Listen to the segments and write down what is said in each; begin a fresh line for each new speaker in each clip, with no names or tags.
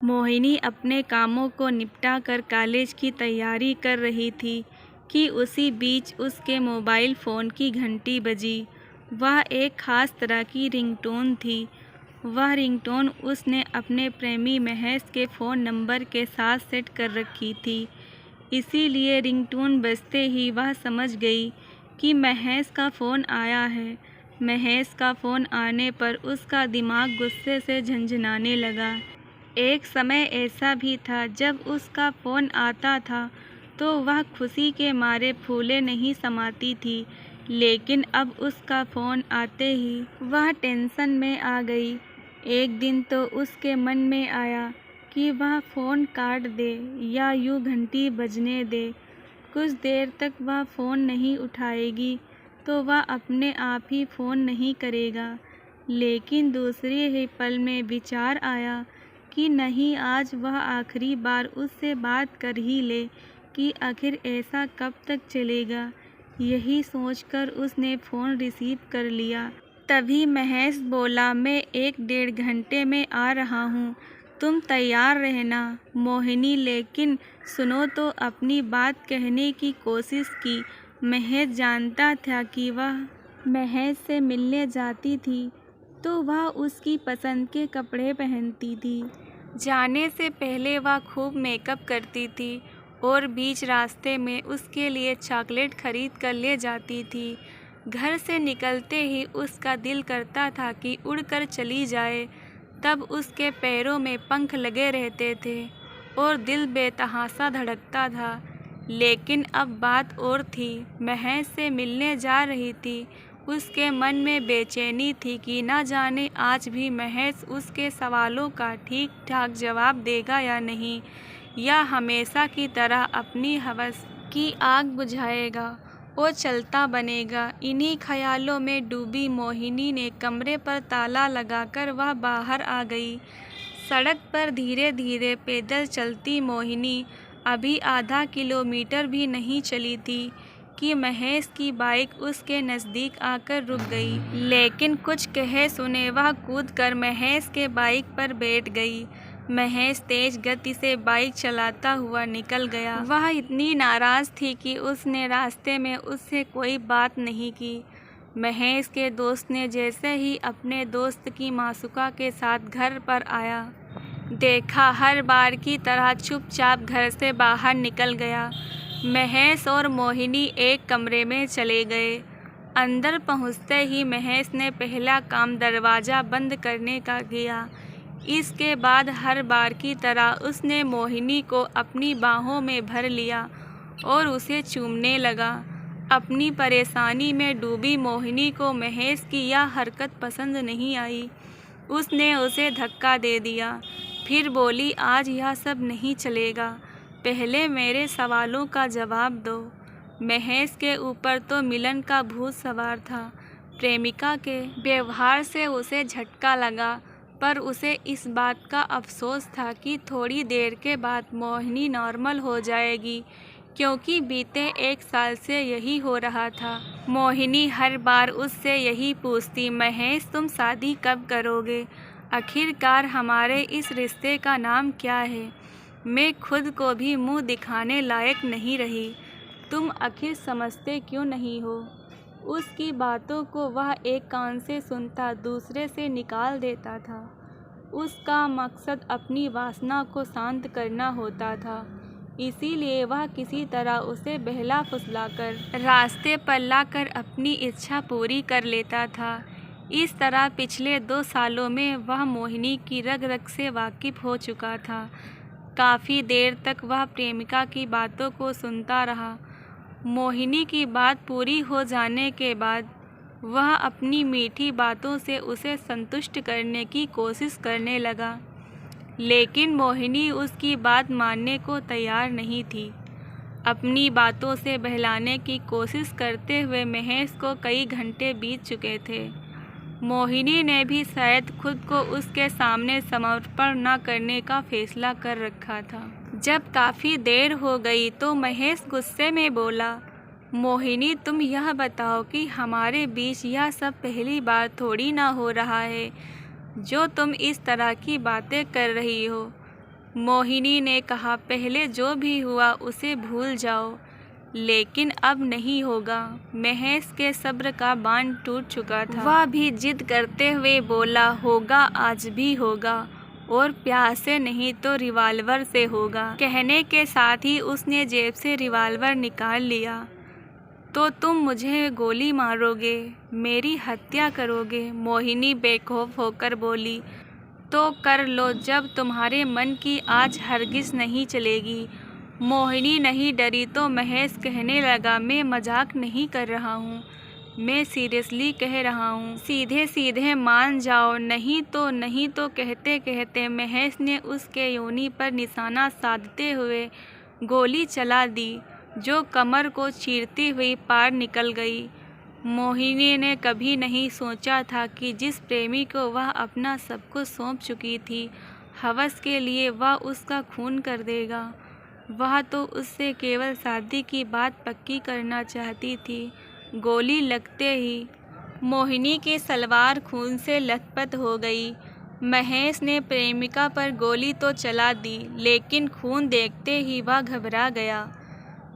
मोहिनी अपने कामों को निपटा कर कॉलेज की तैयारी कर रही थी कि उसी बीच उसके मोबाइल फ़ोन की घंटी बजी। वह एक ख़ास तरह की रिंगटोन थी। वह रिंगटोन उसने अपने प्रेमी महेश के फ़ोन नंबर के साथ सेट कर रखी थी। इसीलिए रिंगटोन बजते ही वह समझ गई कि महेश का फ़ोन आया है। महेश का फ़ोन आने पर उसका दिमाग गुस्से से झंझनाने लगा। एक समय ऐसा भी था जब उसका फ़ोन आता था तो वह खुशी के मारे फूले नहीं समाती थी, लेकिन अब उसका फ़ोन आते ही वह टेंशन में आ गई। एक दिन तो उसके मन में आया कि वह फ़ोन काट दे या यूँ घंटी बजने दे। कुछ देर तक वह फ़ोन नहीं उठाएगी तो वह अपने आप ही फ़ोन नहीं करेगा। लेकिन दूसरे ही पल में विचार आया कि नहीं, आज वह आखिरी बार उससे बात कर ही ले कि आखिर ऐसा कब तक चलेगा। यही सोचकर उसने फ़ोन रिसीव कर लिया। तभी महेश बोला, मैं 1-1.5 घंटे में आ रहा हूँ, तुम तैयार रहना। मोहिनी लेकिन सुनो तो अपनी बात कहने की कोशिश की। महेश जानता था कि वह महेश से मिलने जाती थी तो वह उसकी पसंद के कपड़े पहनती थी। जाने से पहले वह खूब मेकअप करती थी और बीच रास्ते में उसके लिए चॉकलेट खरीद कर ले जाती थी। घर से निकलते ही उसका दिल करता था कि उड़कर चली जाए। तब उसके पैरों में पंख लगे रहते थे और दिल बेतहाशा धड़कता था। लेकिन अब बात और थी। महेश से मिलने जा रही थी। उसके मन में बेचैनी थी कि न जाने आज भी महेश उसके सवालों का ठीक ठाक जवाब देगा या नहीं, या हमेशा की तरह अपनी हवस की आग बुझाएगा और चलता बनेगा। इन्हीं ख्यालों में डूबी मोहिनी ने कमरे पर ताला लगाकर वह बाहर आ गई। सड़क पर धीरे धीरे पैदल चलती मोहिनी अभी आधा किलोमीटर भी नहीं चली थी कि महेश की बाइक उसके नज़दीक आकर रुक गई। लेकिन कुछ कहे सुने वह कूदकर महेश के बाइक पर बैठ गई। महेश तेज गति से बाइक चलाता हुआ निकल गया। वह इतनी नाराज़ थी कि उसने रास्ते में उससे कोई बात नहीं की। महेश के दोस्त ने जैसे ही अपने दोस्त की मासूका के साथ घर पर आया, देखा हर बार की तरह चुपचाप घर से बाहर निकल गया। महेश और मोहिनी एक कमरे में चले गए। अंदर पहुंचते ही महेश ने पहला काम दरवाज़ा बंद करने का किया। इसके बाद हर बार की तरह उसने मोहिनी को अपनी बाहों में भर लिया और उसे चूमने लगा। अपनी परेशानी में डूबी मोहिनी को महेश की यह हरकत पसंद नहीं आई। उसने उसे धक्का दे दिया। फिर बोली, आज यह सब नहीं चलेगा, पहले मेरे सवालों का जवाब दो। महेश के ऊपर तो मिलन का भूत सवार था। प्रेमिका के व्यवहार से उसे झटका लगा, पर उसे इस बात का अफसोस था कि थोड़ी देर के बाद मोहिनी नॉर्मल हो जाएगी, क्योंकि बीते 1 साल से यही हो रहा था। मोहिनी हर बार उससे यही पूछती, महेश तुम शादी कब करोगे? आखिरकार हमारे इस रिश्ते का नाम क्या है? मैं खुद को भी मुंह दिखाने लायक नहीं रही। तुम आखिर समझते क्यों नहीं हो? उसकी बातों को वह एक कान से सुनता, दूसरे से निकाल देता था। उसका मकसद अपनी वासना को शांत करना होता था, इसीलिए वह किसी तरह उसे बहला फुसलाकर रास्ते पर लाकर अपनी इच्छा पूरी कर लेता था। इस तरह पिछले 2 सालों में वह मोहिनी की रग रग से वाकिफ़ हो चुका था। काफ़ी देर तक वह प्रेमिका की बातों को सुनता रहा। मोहिनी की बात पूरी हो जाने के बाद वह अपनी मीठी बातों से उसे संतुष्ट करने की कोशिश करने लगा, लेकिन मोहिनी उसकी बात मानने को तैयार नहीं थी। अपनी बातों से बहलाने की कोशिश करते हुए महेश को कई घंटे बीत चुके थे। मोहिनी ने भी शायद खुद को उसके सामने समर्पण न करने का फैसला कर रखा था। जब काफ़ी देर हो गई तो महेश गुस्से में बोला, मोहिनी तुम यह बताओ कि हमारे बीच यह सब पहली बार थोड़ी ना हो रहा है जो तुम इस तरह की बातें कर रही हो। मोहिनी ने कहा, पहले जो भी हुआ उसे भूल जाओ, लेकिन अब नहीं होगा। महेश के सब्र का बांध टूट चुका था। वह भी जिद करते हुए बोला, होगा, आज भी होगा, और प्यार से नहीं तो रिवॉल्वर से होगा। कहने के साथ ही उसने जेब से रिवॉल्वर निकाल लिया। तो तुम मुझे गोली मारोगे, मेरी हत्या करोगे? मोहिनी बेखौफ होकर बोली। तो कर लो, जब तुम्हारे मन की आज हरगिज नहीं चलेगी। मोहिनी नहीं डरी तो महेश कहने लगा, मैं मजाक नहीं कर रहा हूँ, मैं सीरियसली कह रहा हूँ, सीधे सीधे मान जाओ, नहीं तो कहते कहते महेश ने उसके योनि पर निशाना साधते हुए गोली चला दी, जो कमर को चीरती हुई पार निकल गई। मोहिनी ने कभी नहीं सोचा था कि जिस प्रेमी को वह अपना सब कुछ सौंप चुकी थी, हवस के लिए वह उसका खून कर देगा। वह तो उससे केवल शादी की बात पक्की करना चाहती थी। गोली लगते ही मोहिनी की सलवार खून से लथपथ हो गई। महेश ने प्रेमिका पर गोली तो चला दी, लेकिन खून देखते ही वह घबरा गया।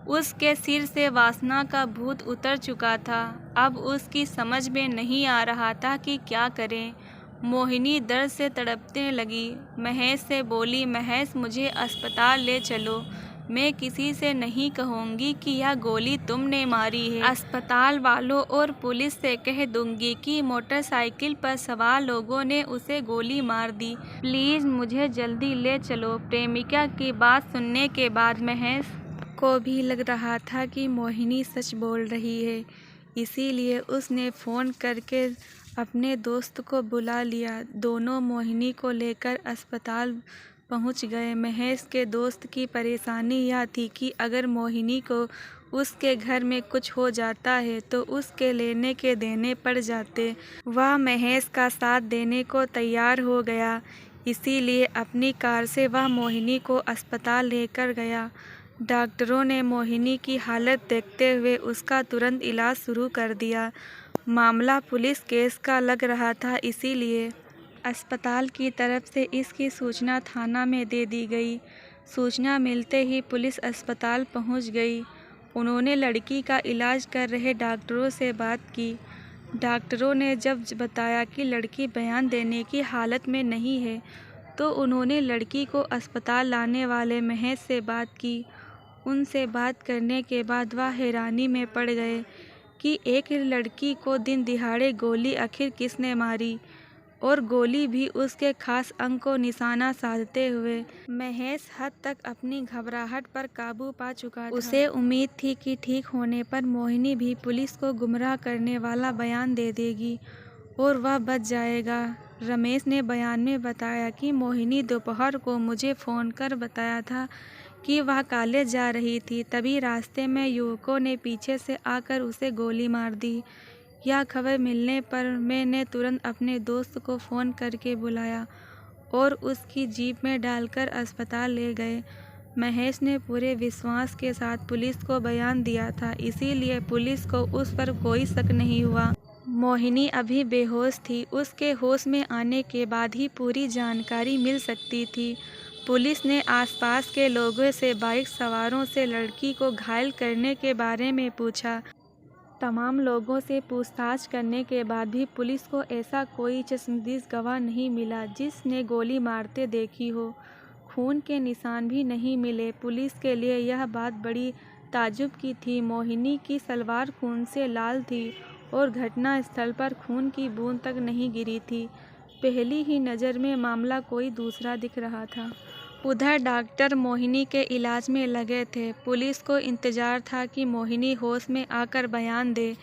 उसके सिर से वासना का भूत उतर चुका था। अब उसकी समझ में नहीं आ रहा था कि क्या करें। मोहिनी दर्द से तड़पने लगी। महेश से बोली, महेश, मुझे अस्पताल ले चलो, मैं किसी से नहीं कहूँगी कि यह गोली तुमने मारी है। अस्पताल वालों और पुलिस से कह दूंगी कि मोटरसाइकिल पर सवार लोगों ने उसे गोली मार दी। प्लीज़ मुझे जल्दी ले चलो। प्रेमिका की बात सुनने के बाद महेश को भी लग रहा था कि मोहिनी सच बोल रही है, इसीलिए उसने फ़ोन करके अपने दोस्त को बुला लिया। दोनों मोहिनी को लेकर अस्पताल पहुंच गए। महेश के दोस्त की परेशानी यह थी कि अगर मोहिनी को उसके घर में कुछ हो जाता है तो उसके लेने के देने पड़ जाते। वह महेश का साथ देने को तैयार हो गया, इसीलिए अपनी कार से वह मोहिनी को अस्पताल लेकर गया। डॉक्टरों ने मोहिनी की हालत देखते हुए उसका तुरंत इलाज शुरू कर दिया। मामला पुलिस केस का लग रहा था, इसीलिए अस्पताल की तरफ से इसकी सूचना थाना में दे दी गई। सूचना मिलते ही पुलिस अस्पताल पहुंच गई। उन्होंने लड़की का इलाज कर रहे डॉक्टरों से बात की। डॉक्टरों ने जब बताया कि लड़की बयान देने की हालत में नहीं है, तो उन्होंने लड़की को अस्पताल लाने वाले महेश से बात की। उनसे बात करने के बाद वह हैरानी में पड़ गए कि एक लड़की को दिन दिहाड़े गोली आखिर किसने मारी, और गोली भी उसके खास अंग को निशाना साधते हुए। महेश हद तक अपनी घबराहट पर काबू पा चुका था। उसे उम्मीद थी कि ठीक होने पर मोहिनी भी पुलिस को गुमराह करने वाला बयान दे देगी और वह बच जाएगा। रमेश ने बयान में बताया कि मोहिनी दोपहर को मुझे फ़ोन कर बताया था कि वह कॉलेज जा रही थी, तभी रास्ते में युवकों ने पीछे से आकर उसे गोली मार दी। यह खबर मिलने पर मैंने तुरंत अपने दोस्त को फ़ोन करके बुलाया और उसकी जीप में डालकर अस्पताल ले गए। महेश ने पूरे विश्वास के साथ पुलिस को बयान दिया था, इसीलिए पुलिस को उस पर कोई शक नहीं हुआ। मोहिनी अभी बेहोश थी, उसके होश में आने के बाद ही पूरी जानकारी मिल सकती थी। पुलिस ने आसपास के लोगों से बाइक सवारों से लड़की को घायल करने के बारे में पूछा। तमाम लोगों से पूछताछ करने के बाद भी पुलिस को ऐसा कोई चश्मदीद गवाह नहीं मिला जिसने गोली मारते देखी हो। खून के निशान भी नहीं मिले। पुलिस के लिए यह बात बड़ी ताज्जुब की थी। मोहिनी की सलवार खून से लाल थी और घटना स्थल पर खून की बूंद तक नहीं गिरी थी। पहली ही नज़र में मामला कोई दूसरा दिख रहा था। उधर डॉक्टर मोहिनी के इलाज में लगे थे। पुलिस को इंतज़ार था कि मोहिनी होश में आकर बयान दे,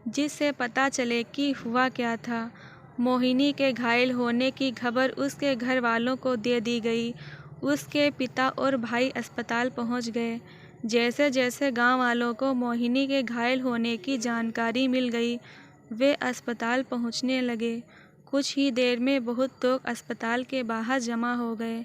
जिससे पता चले कि हुआ क्या था। मोहिनी के घायल होने की खबर उसके घर वालों को दे दी गई। उसके पिता और भाई अस्पताल पहुंच गए। जैसे जैसे गांव वालों को मोहिनी के घायल होने की जानकारी मिल गई, वे अस्पताल पहुंचने लगे। कुछ ही देर में बहुत लोग अस्पताल के बाहर जमा हो गए।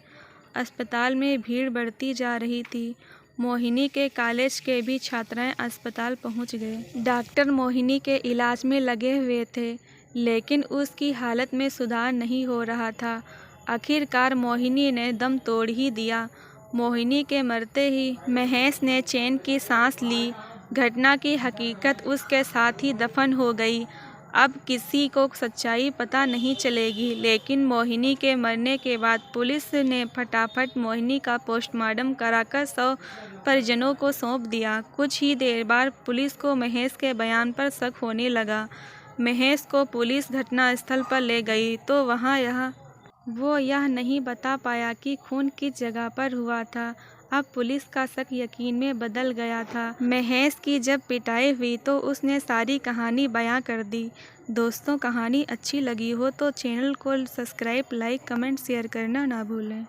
अस्पताल में भीड़ बढ़ती जा रही थी। मोहिनी के कॉलेज के भी छात्राएं अस्पताल पहुंच गए। डॉक्टर मोहिनी के इलाज में लगे हुए थे, लेकिन उसकी हालत में सुधार नहीं हो रहा था। आखिरकार मोहिनी ने दम तोड़ ही दिया। मोहिनी के मरते ही महेश ने चैन की सांस ली। घटना की हकीकत उसके साथ ही दफन हो गई। अब किसी को सच्चाई पता नहीं चलेगी, लेकिन मोहिनी के मरने के बाद पुलिस ने फटाफट मोहिनी का पोस्टमार्टम कराकर शव परिजनों को सौंप दिया। कुछ ही देर बाद पुलिस को महेश के बयान पर शक होने लगा। महेश को पुलिस घटनास्थल पर ले गई तो वो यह नहीं बता पाया कि खून किस जगह पर हुआ था। अब पुलिस का शक यकीन में बदल गया था। महेश की जब पिटाई हुई तो उसने सारी कहानी बयां कर दी। दोस्तों, कहानी अच्छी लगी हो तो चैनल को सब्सक्राइब, लाइक, कमेंट, शेयर करना ना भूलें।